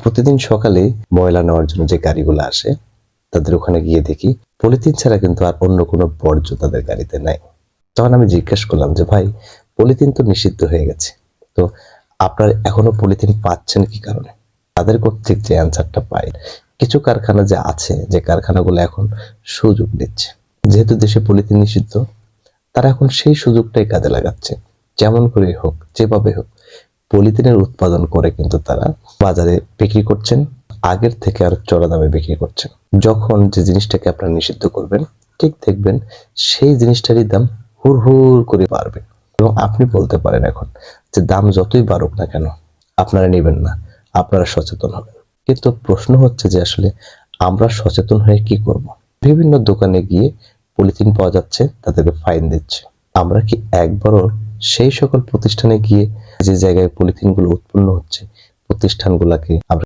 প্রতিদিন সকালে ময়লা নেওয়ার জন্য যে গাড়িগুলো আসে তাদের ওখানে গিয়ে দেখি পলিথিন ছাড়া কিন্তু আর অন্য কোনো বর্জ্য তাদের গাড়িতে নাই। তখন আমি জিজ্ঞেস করলাম যে ভাই, পলিথিন তো নিষিদ্ধ হয়ে গেছে, তো আপনারা এখনো পলিথিন পাচ্ছেন কি কারণে? তাদের কর্তৃক যে অ্যান্সারটা পাই, কিছু কারখানা যে আছে, যে কারখানাগুলো এখন সুযোগ নিচ্ছে, যেহেতু দেশে পলিথিন নিষিদ্ধ, তারা এখন সেই সুযোগটাই কাজে লাগাচ্ছে। যেমন করে হোক, যেভাবে হোক, পলিথিনের উৎপাদন করে কিন্তু তারা বাজারে বিক্রি করছেন, আগের থেকে আর চড়া দামে বিক্রি করছেন। যখন যে জিনিসটাকে আপনারা নিষিদ্ধ করবেন, ঠিক দেখবেন সেই জিনিসটারই দাম হুড় হুড় করে বাড়বে। এবং আপনি বলতে পারেন এখন যে দাম যতই বাড়ুক না কেন আপনারা নেবেন না, আপনারা সচেতন হবেন। কিন্তু প্রশ্ন হচ্ছে যে আসলে আমরা সচেতন হয়ে কি করব? বিভিন্ন দোকানে গিয়ে পলিথিন পাওয়া যাচ্ছে, তাদেরকে ফাইন দিচ্ছে। আমরা কি একবারও সেই সকল প্রতিষ্ঠানে গিয়ে যে জায়গায় পলিথিন গুলো উৎপন্ন হচ্ছে প্রতিষ্ঠানগুলোকে আমরা